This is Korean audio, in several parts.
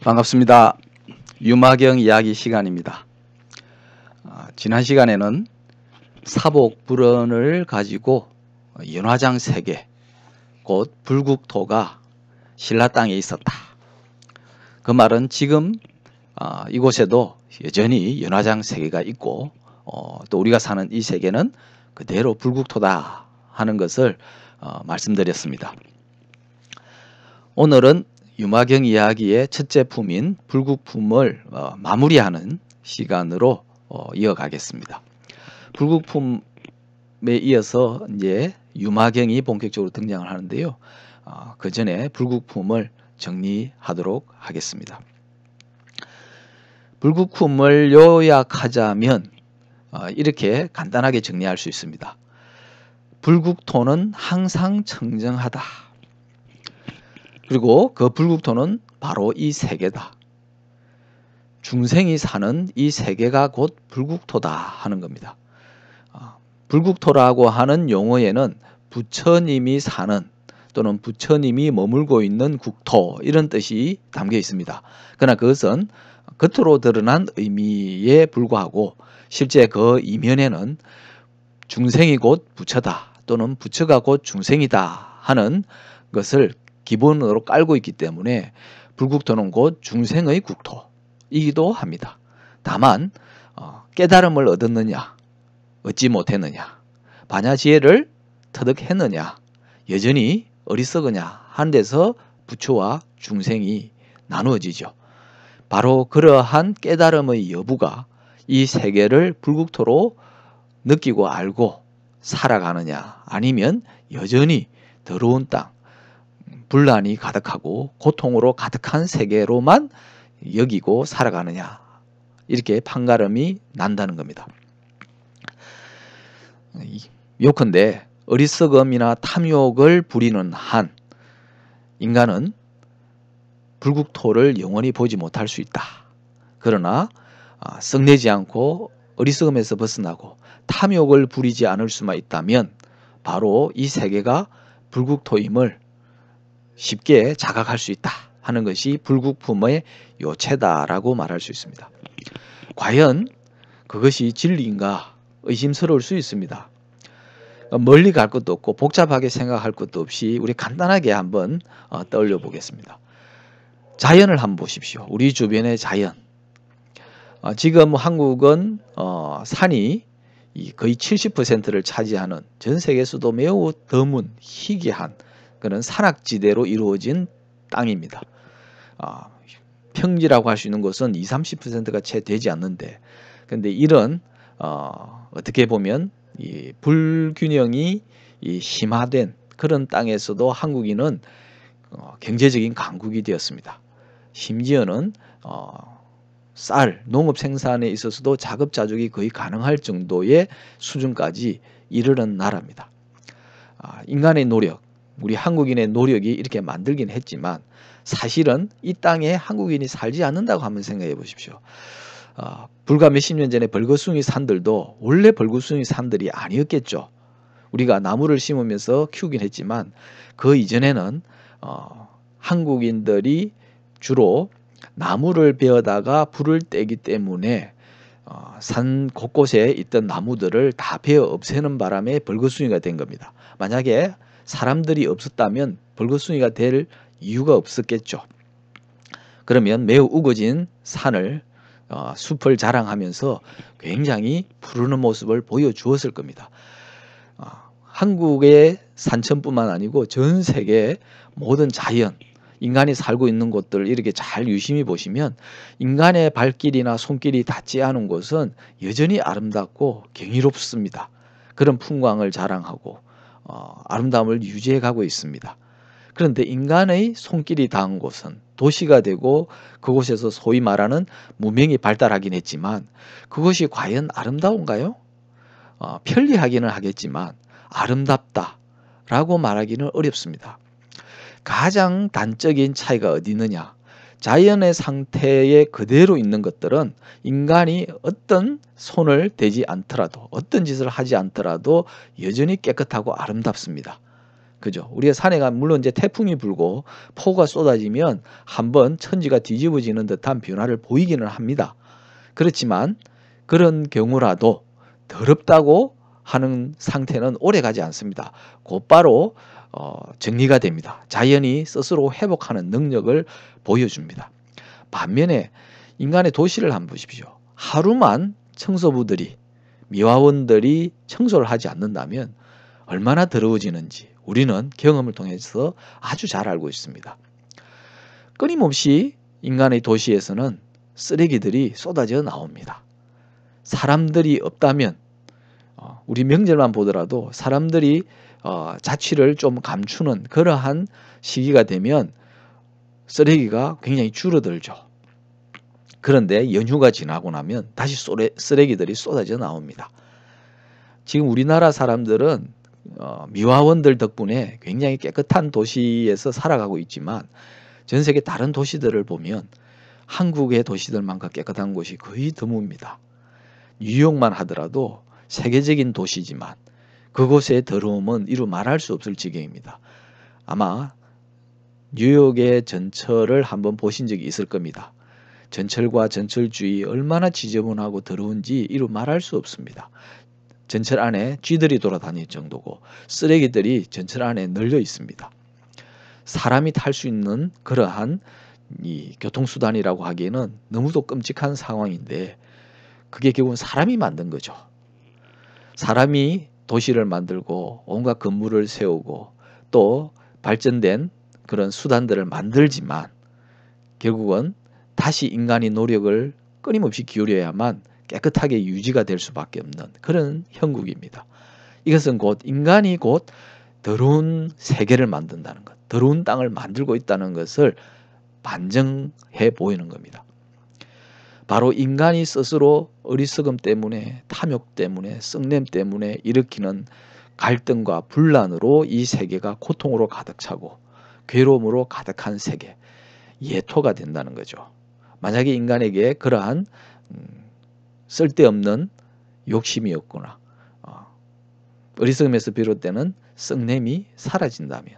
반갑습니다. 유마경 이야기 시간입니다. 지난 시간에는 사복불언을 가지고 연화장 세계, 곧 불국토가 신라 땅에 있었다. 그 말은 지금 이곳에도 여전히 연화장 세계가 있고 또 우리가 사는 이 세계는 그대로 불국토다 하는 것을 말씀드렸습니다. 오늘은 유마경 이야기의 첫째 품인 불국품을 마무리하는 시간으로 이어가겠습니다. 불국품에 이어서 이제 유마경이 본격적으로 등장을 하는데요. 그 전에 불국품을 정리하도록 하겠습니다. 불국품을 요약하자면 이렇게 간단하게 정리할 수 있습니다. 불국토는 항상 청정하다. 그리고 그 불국토는 바로 이 세계다. 중생이 사는 이 세계가 곧 불국토다 하는 겁니다. 불국토라고 하는 용어에는 부처님이 사는 또는 부처님이 머물고 있는 국토 이런 뜻이 담겨 있습니다. 그러나 그것은 겉으로 드러난 의미에 불과하고 실제 그 이면에는 중생이 곧 부처다 또는 부처가 곧 중생이다 하는 것을 기본으로 깔고 있기 때문에 불국토는 곧 중생의 국토이기도 합니다. 다만 깨달음을 얻었느냐 얻지 못했느냐 반야지혜를 터득했느냐 여전히 어리석으냐 하는 데서 부처와 중생이 나누어지죠. 바로 그러한 깨달음의 여부가 이 세계를 불국토로 느끼고 알고 살아가느냐 아니면 여전히 더러운 땅 분란이 가득하고 고통으로 가득한 세계로만 여기고 살아가느냐 이렇게 판가름이 난다는 겁니다. 요컨대 어리석음이나 탐욕을 부리는 한 인간은 불국토를 영원히 보지 못할 수 있다. 그러나 썩내지 않고 어리석음에서 벗어나고 탐욕을 부리지 않을 수만 있다면 바로 이 세계가 불국토임을 쉽게 자각할 수 있다 하는 것이 불국품의 요체다라고 말할 수 있습니다. 과연 그것이 진리인가 의심스러울 수 있습니다. 멀리 갈 것도 없고 복잡하게 생각할 것도 없이 우리 간단하게 한번 떠올려 보겠습니다. 자연을 한번 보십시오. 우리 주변의 자연. 지금 한국은 산이 거의 70%를 차지하는 전 세계에서도 매우 드문 희귀한 그런 산악지대로 이루어진 땅입니다. 평지라고 할 수 있는 곳은 20-30%가 채 되지 않는데 근데 이런 어떻게 보면 이 불균형이 심화된 그런 땅에서도 한국인은 경제적인 강국이 되었습니다. 심지어는 쌀, 농업 생산에 있어서도 자급자족이 거의 가능할 정도의 수준까지 이르는 나라입니다. 인간의 노력, 우리 한국인의 노력이 이렇게 만들긴 했지만 사실은 이 땅에 한국인이 살지 않는다고 한번 생각해 보십시오. 불과 몇십 년 전에 벌거숭이 산들도 원래 벌거숭이 산들이 아니었겠죠. 우리가 나무를 심으면서 키우긴 했지만 그 이전에는 한국인들이 주로 나무를 베어다가 불을 떼기 때문에 산 곳곳에 있던 나무들을 다 베어 없애는 바람에 벌거숭이가 된 겁니다. 만약에 사람들이 없었다면 벌거숭이가 될 이유가 없었겠죠. 그러면 매우 우거진 산을 숲을 자랑하면서 굉장히 푸르는 모습을 보여주었을 겁니다. 한국의 산천뿐만 아니고 전 세계 모든 자연, 인간이 살고 있는 곳들을 이렇게 잘 유심히 보시면 인간의 발길이나 손길이 닿지 않은 곳은 여전히 아름답고 경이롭습니다. 그런 풍광을 자랑하고 아름다움을 유지해 가고 있습니다. 그런데 인간의 손길이 닿은 곳은 도시가 되고 그곳에서 소위 말하는 문명이 발달하긴 했지만 그것이 과연 아름다운가요? 편리하기는 하겠지만 아름답다라고 말하기는 어렵습니다. 가장 단적인 차이가 어디 있느냐? 자연의 상태에 그대로 있는 것들은 인간이 어떤 손을 대지 않더라도 어떤 짓을 하지 않더라도 여전히 깨끗하고 아름답습니다. 그죠? 우리가 산에 가면 물론 이제 태풍이 불고 폭우가 쏟아지면 한번 천지가 뒤집어지는 듯한 변화를 보이기는 합니다. 그렇지만 그런 경우라도 더럽다고 하는 상태는 오래 가지 않습니다. 곧바로 정리가 됩니다. 자연이 스스로 회복하는 능력을 보여줍니다. 반면에 인간의 도시를 한번 보십시오. 하루만 청소부들이, 미화원들이 청소를 하지 않는다면 얼마나 더러워지는지 우리는 경험을 통해서 아주 잘 알고 있습니다. 끊임없이 인간의 도시에서는 쓰레기들이 쏟아져 나옵니다. 사람들이 없다면 우리 명절만 보더라도 사람들이 자취를 좀 감추는 그러한 시기가 되면 쓰레기가 굉장히 줄어들죠. 그런데 연휴가 지나고 나면 다시 쓰레기들이 쏟아져 나옵니다. 지금 우리나라 사람들은 미화원들 덕분에 굉장히 깨끗한 도시에서 살아가고 있지만 전 세계 다른 도시들을 보면 한국의 도시들만큼 깨끗한 곳이 거의 드뭅니다. 뉴욕만 하더라도 세계적인 도시지만 그곳의 더러움은 이루 말할 수 없을 지경입니다. 아마 뉴욕의 전철을 한번 보신 적이 있을 겁니다. 전철과 전철 주위 얼마나 지저분하고 더러운지 이루 말할 수 없습니다. 전철 안에 쥐들이 돌아다닐 정도고 쓰레기들이 전철 안에 널려 있습니다. 사람이 탈 수 있는 그러한 이 교통수단이라고 하기에는 너무도 끔찍한 상황인데 그게 결국은 사람이 만든 거죠. 사람이 도시를 만들고 온갖 건물을 세우고 또 발전된 그런 수단들을 만들지만 결국은 다시 인간이 노력을 끊임없이 기울여야만 깨끗하게 유지가 될 수밖에 없는 그런 형국입니다. 이것은 곧 인간이 곧 더러운 세계를 만든다는 것, 더러운 땅을 만들고 있다는 것을 반증해 보이는 겁니다. 바로 인간이 스스로 어리석음 때문에, 탐욕 때문에, 썩냄 때문에 일으키는 갈등과 분란으로 이 세계가 고통으로 가득 차고 괴로움으로 가득한 세계, 예토가 된다는 거죠. 만약에 인간에게 그러한 쓸데없는 욕심이 없거나 어리석음에서 비롯되는 썩냄이 사라진다면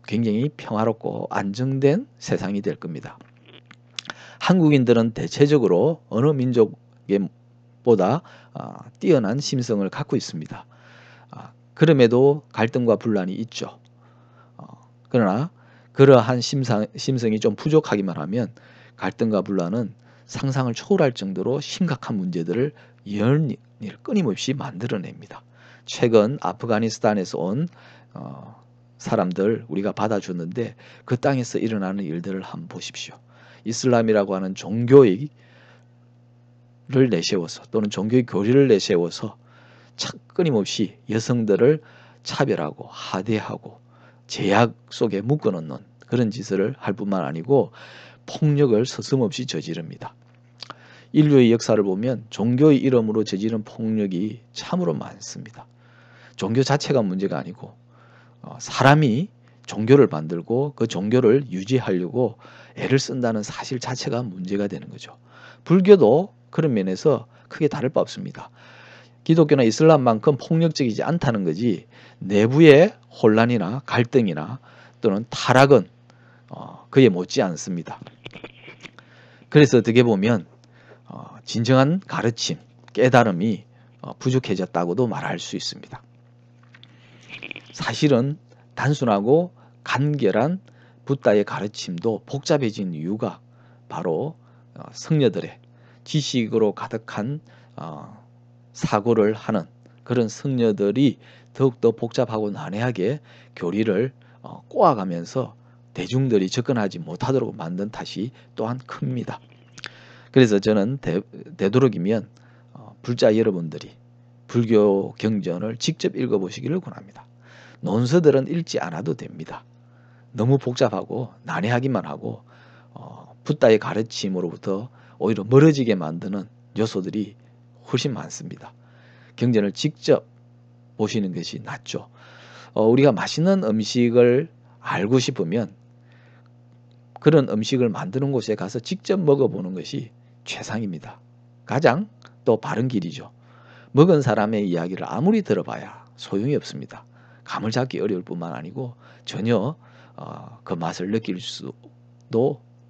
굉장히 평화롭고 안정된 세상이 될 겁니다. 한국인들은 대체적으로 어느 민족보다 뛰어난 심성을 갖고 있습니다. 그럼에도 갈등과 분란이 있죠. 그러나 그러한 심성이 좀 부족하기만 하면 갈등과 분란은 상상을 초월할 정도로 심각한 문제들을 연일 끊임없이 만들어냅니다. 최근 아프가니스탄에서 온 사람들 우리가 받아줬는데 그 땅에서 일어나는 일들을 한번 보십시오. 이슬람이라고 하는 종교를 내세워서 또는 종교의 교리를 내세워서 끊임없이 여성들을 차별하고 하대하고 제약 속에 묶어놓는 그런 짓을 할 뿐만 아니고 폭력을 서슴없이 저지릅니다. 인류의 역사를 보면 종교의 이름으로 저지른 폭력이 참으로 많습니다. 종교 자체가 문제가 아니고 사람이 종교를 만들고 그 종교를 유지하려고 애를 쓴다는 사실 자체가 문제가 되는 거죠. 불교도 그런 면에서 크게 다를 바 없습니다. 기독교나 이슬람만큼 폭력적이지 않다는 거지 내부의 혼란이나 갈등이나 또는 타락은 그에 못지 않습니다. 그래서 어떻게 보면 진정한 가르침, 깨달음이 부족해졌다고도 말할 수 있습니다. 사실은 단순하고 간결한 붓다의 가르침도 복잡해진 이유가 바로 성녀들의 지식으로 가득한 사고를 하는 그런 성녀들이 더욱더 복잡하고 난해하게 교리를 꼬아가면서 대중들이 접근하지 못하도록 만든 탓이 또한 큽니다. 그래서 저는 되도록이면 불자 여러분들이 불교 경전을 직접 읽어보시기를 권합니다. 논서들은 읽지 않아도 됩니다. 너무 복잡하고 난해하기만 하고 붓다의 가르침으로부터 오히려 멀어지게 만드는 요소들이 훨씬 많습니다. 경전을 직접 보시는 것이 낫죠. 우리가 맛있는 음식을 알고 싶으면 그런 음식을 만드는 곳에 가서 직접 먹어보는 것이 최상입니다. 가장 또 바른 길이죠. 먹은 사람의 이야기를 아무리 들어봐야 소용이 없습니다. 감을 잡기 어려울 뿐만 아니고 전혀 그 맛을 느낄 수도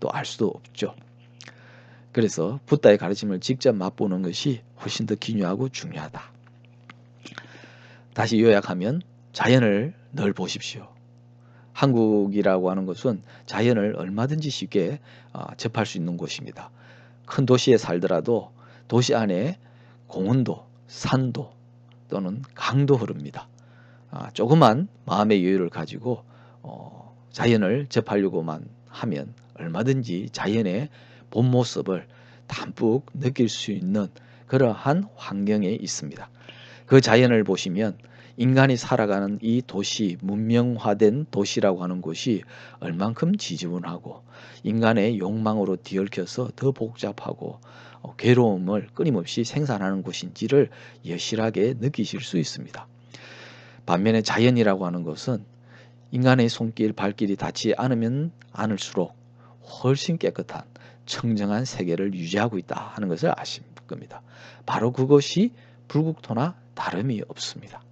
또 알 수도 없죠. 그래서 붓다의 가르침을 직접 맛보는 것이 훨씬 더 기묘하고 중요하다. 다시 요약하면 자연을 늘 보십시오. 한국이라고 하는 것은 자연을 얼마든지 쉽게 접할 수 있는 곳입니다. 큰 도시에 살더라도 도시 안에 공원도, 산도 또는 강도 흐릅니다. 조그만 마음의 여유를 가지고 자연을 접하려고만 하면 얼마든지 자연의 본 모습을 담뿍 느낄 수 있는 그러한 환경에 있습니다. 그 자연을 보시면 인간이 살아가는 이 도시, 문명화된 도시라고 하는 곳이 얼만큼 지저분하고 인간의 욕망으로 뒤얽혀서 더 복잡하고 괴로움을 끊임없이 생산하는 곳인지를 여실하게 느끼실 수 있습니다. 반면에 자연이라고 하는 것은 인간의 손길, 발길이 닿지 않으면 않을수록 훨씬 깨끗한 청정한 세계를 유지하고 있다 하는 것을 아실 겁니다. 바로 그것이 불국토나 다름이 없습니다.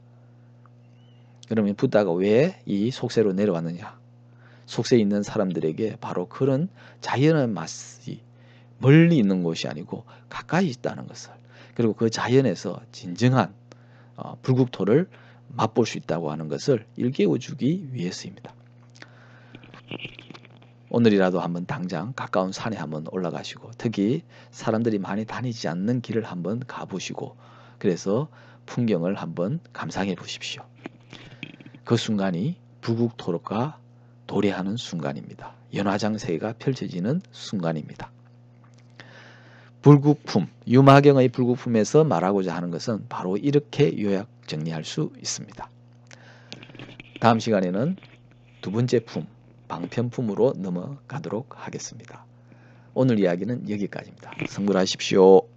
그러면 붓다가 왜 이 속세로 내려왔느냐? 속세에 있는 사람들에게 바로 그런 자연의 맛이 멀리 있는 곳이 아니고 가까이 있다는 것을, 그리고 그 자연에서 진정한 불국토를 맛볼 수 있다고 하는 것을 일깨워주기 위해서입니다. 오늘이라도 한번 당장 가까운 산에 한번 올라가시고, 특히 사람들이 많이 다니지 않는 길을 한번 가보시고, 그래서 풍경을 한번 감상해 보십시오. 그 순간이 불국토가 도래하는 순간입니다. 연화장세가 펼쳐지는 순간입니다. 불국품, 유마경의 불국품에서 말하고자 하는 것은 바로 이렇게 요약 정리할 수 있습니다. 다음 시간에는 두 번째 품, 방편품으로 넘어가도록 하겠습니다. 오늘 이야기는 여기까지입니다. 성불하십시오.